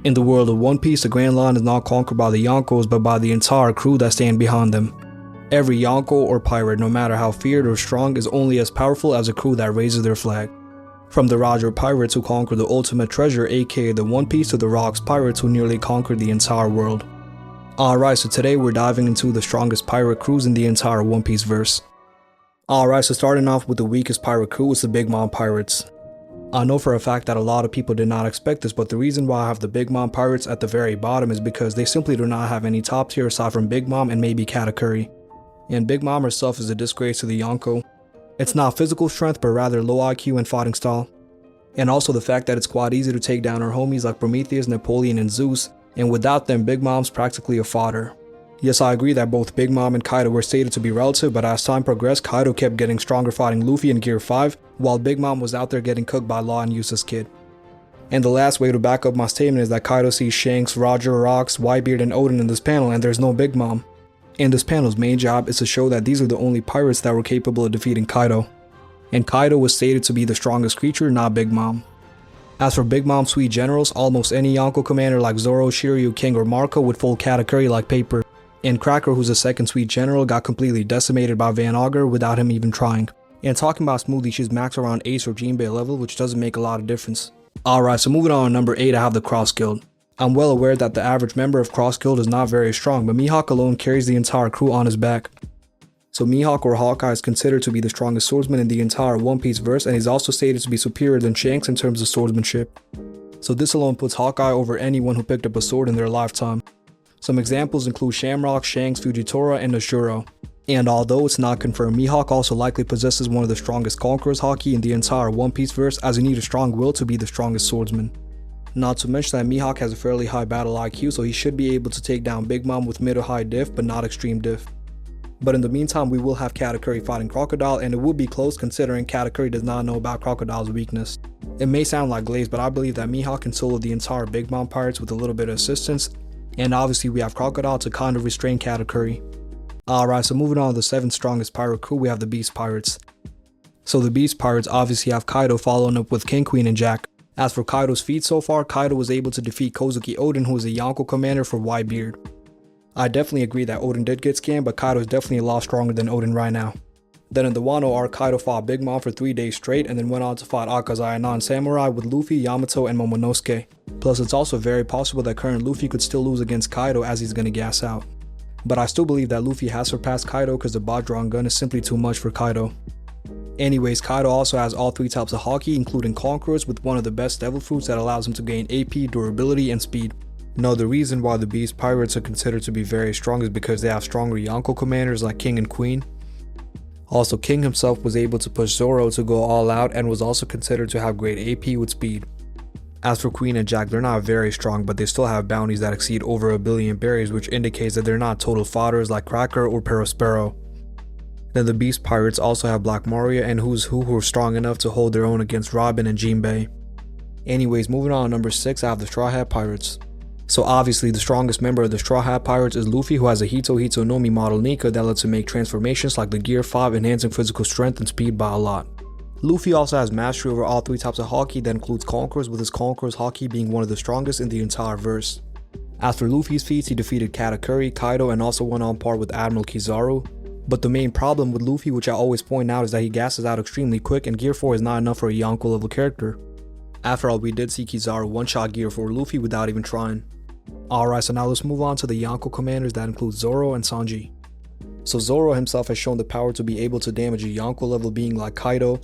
In the world of One Piece, the Grand Line is not conquered by the Yonkos but by the entire crew that stand behind them. Every Yonko or pirate, no matter how feared or strong, is only as powerful as a crew that raises their flag. From the Roger pirates who conquered the ultimate treasure, aka the One Piece, to the Rocks pirates who nearly conquered the entire world. Alright, so today we're diving into the strongest pirate crews in the entire One Piece verse. Alright, so starting off with the weakest pirate crew is the Big Mom Pirates. I know for a fact that a lot of people did not expect this, but the reason why I have the Big Mom Pirates at the very bottom is because they simply do not have any top tier aside from Big Mom and maybe Katakuri. And Big Mom herself is a disgrace to the Yonko. It's not physical strength but rather low IQ and fighting style. And also the fact that it's quite easy to take down her homies like Prometheus, Napoleon and Zeus, and without them Big Mom's practically a fodder. Yes, I agree that both Big Mom and Kaido were stated to be relative, but as time progressed, Kaido kept getting stronger fighting Luffy in Gear 5, while Big Mom was out there getting cooked by Law and Useless Kid. And the last way to back up my statement is that Kaido sees Shanks, Roger, Rocks, Whitebeard and Oden in this panel and there's no Big Mom. And this panel's main job is to show that these are the only pirates that were capable of defeating Kaido. And Kaido was stated to be the strongest creature, not Big Mom. As for Big Mom's sweet generals, almost any Yonko commander like Zoro, Shiryu, King or Marco would fold Katakuri like paper. And Cracker, who's the second sweet general, got completely decimated by Van Augur without him even trying. And talking about Smoothie, she's maxed around Ace or Jinbei level, which doesn't make a lot of difference. Alright, so moving on to number 8, I have the Cross Guild. I'm well aware that the average member of Cross Guild is not very strong, but Mihawk alone carries the entire crew on his back. So Mihawk or Hawkeye is considered to be the strongest swordsman in the entire One Piece verse, and he's also stated to be superior than Shanks in terms of swordsmanship. So this alone puts Hawkeye over anyone who picked up a sword in their lifetime. Some examples include Shamrock, Shanks, Fujitora, and Ashuro. And although it's not confirmed, Mihawk also likely possesses one of the strongest conquerors haki in the entire One Piece verse, as you need a strong will to be the strongest swordsman. Not to mention that Mihawk has a fairly high battle IQ, so he should be able to take down Big Mom with mid or high diff, but not extreme diff. But in the meantime, we will have Katakuri fighting Crocodile, and it would be close considering Katakuri does not know about Crocodile's weakness. It may sound like glaze, but I believe that Mihawk can solo the entire Big Mom Pirates with a little bit of assistance, and obviously we have Crocodile to kind of restrain Katakuri. Alright, so moving on to the 7th strongest pirate crew, we have the Beast Pirates. So the Beast Pirates obviously have Kaido following up with King, Queen, and Jack. As for Kaido's feats so far, Kaido was able to defeat Kozuki Oden, who is a Yonko commander for Whitebeard. I definitely agree that Oden did get scammed, but Kaido is definitely a lot stronger than Oden right now. Then in the Wano arc, Kaido fought Big Mom for 3 days straight and then went on to fight Akazai and non-samurai with Luffy, Yamato, and Momonosuke. Plus it's also very possible that current Luffy could still lose against Kaido as he's gonna gas out. But I still believe that Luffy has surpassed Kaido because the bot drawn gun is simply too much for Kaido. Anyways, Kaido also has all 3 types of haki, including Conquerors, with one of the best devil fruits that allows him to gain AP, durability, and speed. Now the reason why the Beast Pirates are considered to be very strong is because they have stronger Yonko commanders like King and Queen. Also, King himself was able to push Zoro to go all out and was also considered to have great AP with speed. As for Queen and Jack, they're not very strong, but they still have bounties that exceed over 1 billion berries, which indicates that they're not total fodders like Cracker or Perospero. Then the Beast Pirates also have Black Maria and Who's Who are strong enough to hold their own against Robin and Jinbei. Anyways, moving on to number 6, I have the Straw Hat Pirates. So obviously the strongest member of the Straw Hat Pirates is Luffy, who has a Hito Nomi model Nika that lets him make transformations like the Gear 5, enhancing physical strength and speed by a lot. Luffy also has mastery over all 3 types of haki that includes Conquerors, with his Conquerors haki being one of the strongest in the entire verse. As for Luffy's feats, he defeated Katakuri, Kaido, and also went on par with Admiral Kizaru. But the main problem with Luffy, which I always point out, is that he gasses out extremely quick and Gear 4 is not enough for a Yonko level character. After all, we did see Kizaru one-shot Gear 4 Luffy without even trying. Alright, so now let's move on to the Yonko commanders that include Zoro and Sanji. So Zoro himself has shown the power to be able to damage a Yonko level being like Kaido.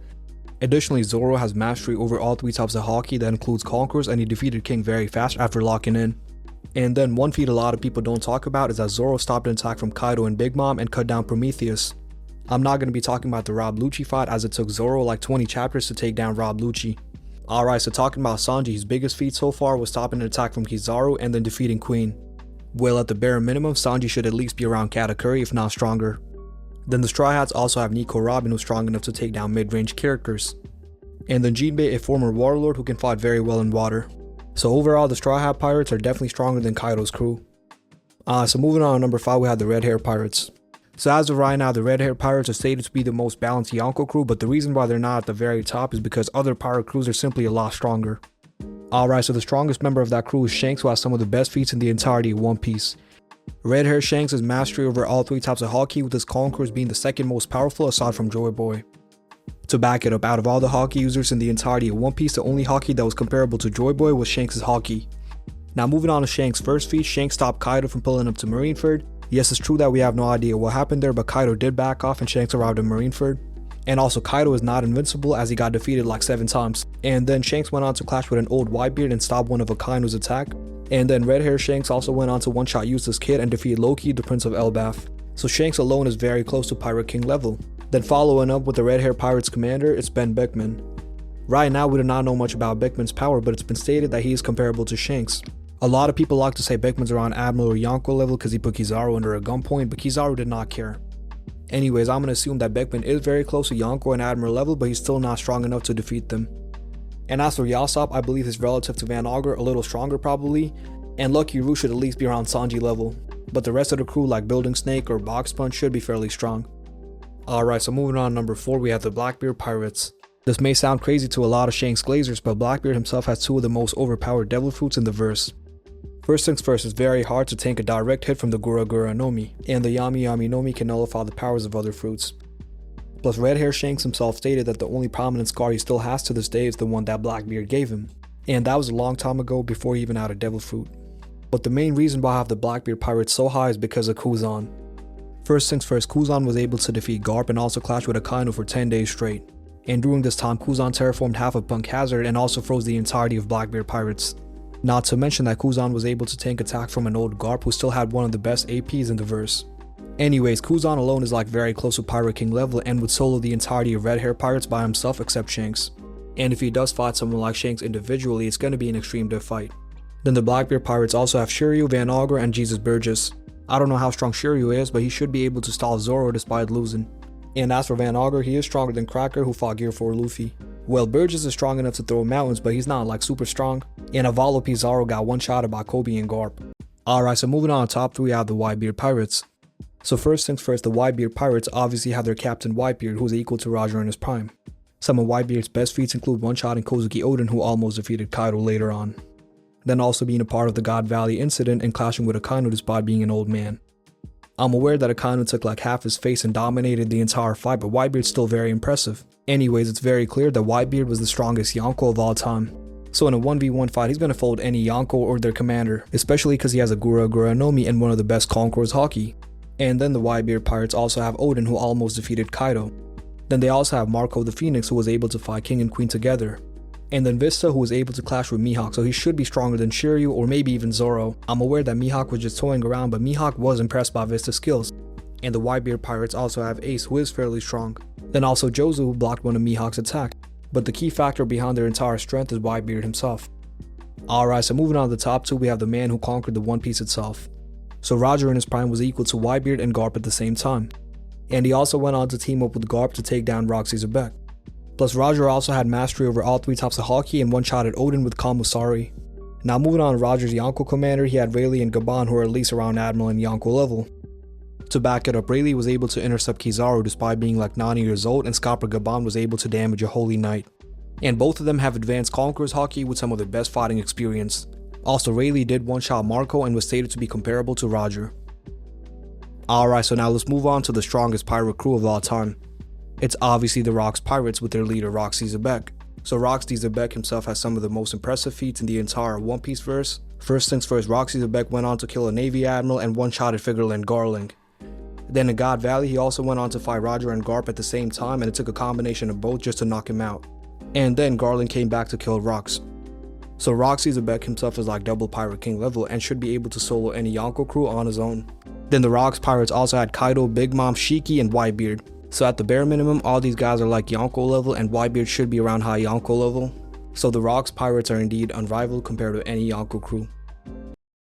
Additionally, Zoro has mastery over all 3 types of haki that includes Conquerors, and he defeated King very fast after locking in. And then one feat a lot of people don't talk about is that Zoro stopped an attack from Kaido and Big Mom and cut down Prometheus. I'm not going to be talking about the Rob Lucci fight, as it took Zoro like 20 chapters to take down Rob Lucci. Alright, so talking about Sanji, his biggest feat so far was stopping an attack from Kizaru and then defeating Queen. Well, at the bare minimum, Sanji should at least be around Katakuri, if not stronger. Then the Straw Hats also have Nico Robin, who's strong enough to take down mid-range characters. And then Jinbei, a former warlord who can fight very well in water. So overall, the Straw Hat Pirates are definitely stronger than Kaido's crew. So moving on to number 5, we have the Red Hair Pirates. So as of right now, the Red Hair Pirates are stated to be the most balanced Yonko crew, but the reason why they're not at the very top is because other pirate crews are simply a lot stronger. Alright, so the strongest member of that crew is Shanks, who has some of the best feats in the entirety of One Piece. Red Hair Shanks has mastery over all 3 types of Haki, with his conquerors being the second most powerful aside from Joy Boy. To back it up, out of all the Haki users in the entirety of One Piece, the only Haki that was comparable to Joy Boy was Shanks' Haki. Now moving on to Shanks' first feat, Shanks stopped Kaido from pulling up to Marineford. Yes, it's true that we have no idea what happened there, but Kaido did back off and Shanks arrived in Marineford. And also Kaido is not invincible as he got defeated like 7 times. And then Shanks went on to clash with an old Whitebeard and stop one of Akaino's attack. And then Red Hair Shanks also went on to one-shot Useless Kid and defeat Loki, the Prince of Elbaf. So Shanks alone is very close to Pirate King level. Then following up with the Red Hair Pirates commander, it's Ben Beckman. Right now we do not know much about Beckman's power, but it's been stated that he is comparable to Shanks. A lot of people like to say Beckman's around Admiral or Yonko level because he put Kizaru under a gunpoint, but Kizaru did not care. Anyways, I'm going to assume that Beckman is very close to Yonko and Admiral level, but he's still not strong enough to defeat them. And as for Yasop, I believe he's relative to Van Augur, a little stronger probably, and Lucky Roo should at least be around Sanji level, but the rest of the crew like Building Snake or Box Punch should be fairly strong. Alright, so moving on to number 4, we have the Blackbeard Pirates. This may sound crazy to a lot of Shanks Glazers, but Blackbeard himself has 2 of the most overpowered devil fruits in the verse. First things first, it's very hard to tank a direct hit from the Gura Gura Nomi, and the Yami Yami Nomi can nullify the powers of other fruits. Plus, Red Hair Shanks himself stated that the only prominent scar he still has to this day is the one that Blackbeard gave him, and that was a long time ago before he even had a devil fruit. But the main reason why I have the Blackbeard Pirates so high is because of Kuzan. First things first, Kuzan was able to defeat Garp and also clash with Akainu for 10 days straight, and during this time Kuzan terraformed half of Punk Hazard and also froze the entirety of Blackbeard Pirates. Not to mention that Kuzan was able to tank attack from an old Garp who still had one of the best APs in the verse. Anyways, Kuzan alone is like very close to Pirate King level and would solo the entirety of Red Hair Pirates by himself except Shanks. And if he does fight someone like Shanks individually, it's going to be an extreme diff fight. Then the Blackbeard Pirates also have Shiryu, Van Augur, and Jesus Burgess. I don't know how strong Shiryu is, but he should be able to stall Zoro despite losing. And as for Van Augur, he is stronger than Cracker who fought Gear 4 Luffy. Well, Burgess is strong enough to throw mountains, but he's not like super strong. And Avalo Pizarro got one-shotted by Kobe and Garp. Alright, so moving on to top 3, I have the Whitebeard Pirates. So first things first, the Whitebeard Pirates obviously have their captain Whitebeard, who is equal to Roger in his prime. Some of Whitebeard's best feats include one-shotting Kozuki Oden, who almost defeated Kaido later on. Then also being a part of the God Valley incident and clashing with Akainu despite being an old man. I'm aware that Akainu took like half his face and dominated the entire fight, but Whitebeard's still very impressive. Anyways, it's very clear that Whitebeard was the strongest Yonko of all time. So in a 1v1 fight, he's going to fold any Yonko or their commander, especially because he has a Gura Gura Nomi and one of the best conquerors Haki. And then the Whitebeard Pirates also have Oden, who almost defeated Kaido. Then they also have Marco the Phoenix, who was able to fight King and Queen together. And then Vista, who was able to clash with Mihawk, so he should be stronger than Shiryu or maybe even Zoro. I'm aware that Mihawk was just toying around, but Mihawk was impressed by Vista's skills. And the Whitebeard Pirates also have Ace, who is fairly strong. Then also Jozu, who blocked one of Mihawk's attack. But the key factor behind their entire strength is Whitebeard himself. Alright, so moving on to the top 2, we have the man who conquered the One Piece itself. So Roger in his prime was equal to Whitebeard and Garp at the same time. And he also went on to team up with Garp to take down Roxy Zebek. Plus Roger also had mastery over all 3 types of Haki and one-shotted Oden with Kamusari. Now moving on to Roger's Yonko commander, he had Rayleigh and Gaban, who are at least around Admiral and Yonko level. To back it up, Rayleigh was able to intercept Kizaru despite being like 90 years old, and Scopper Gaban was able to damage a Holy Knight. And both of them have advanced Conqueror's Haki with some of their best fighting experience. Also, Rayleigh did one-shot Marco and was stated to be comparable to Roger. Alright, so now let's move on to the strongest pirate crew of all time. It's obviously the Rocks Pirates with their leader Roxy Zebek. So Roxy Zebek himself has some of the most impressive feats in the entire One Piece verse. First things first, Roxy Zebek went on to kill a Navy Admiral and one-shotted Figureland Garling. Then in God Valley, he also went on to fight Roger and Garp at the same time, and it took a combination of both just to knock him out. And then Garling came back to kill Rox. So Roxy Zebek himself is like double Pirate King level and should be able to solo any Yonko crew on his own. Then the Rocks Pirates also had Kaido, Big Mom, Shiki, and Whitebeard. So at the bare minimum, all these guys are like Yonko level, and Whitebeard should be around high Yonko level. So the Rocks Pirates are indeed unrivaled compared to any Yonko crew.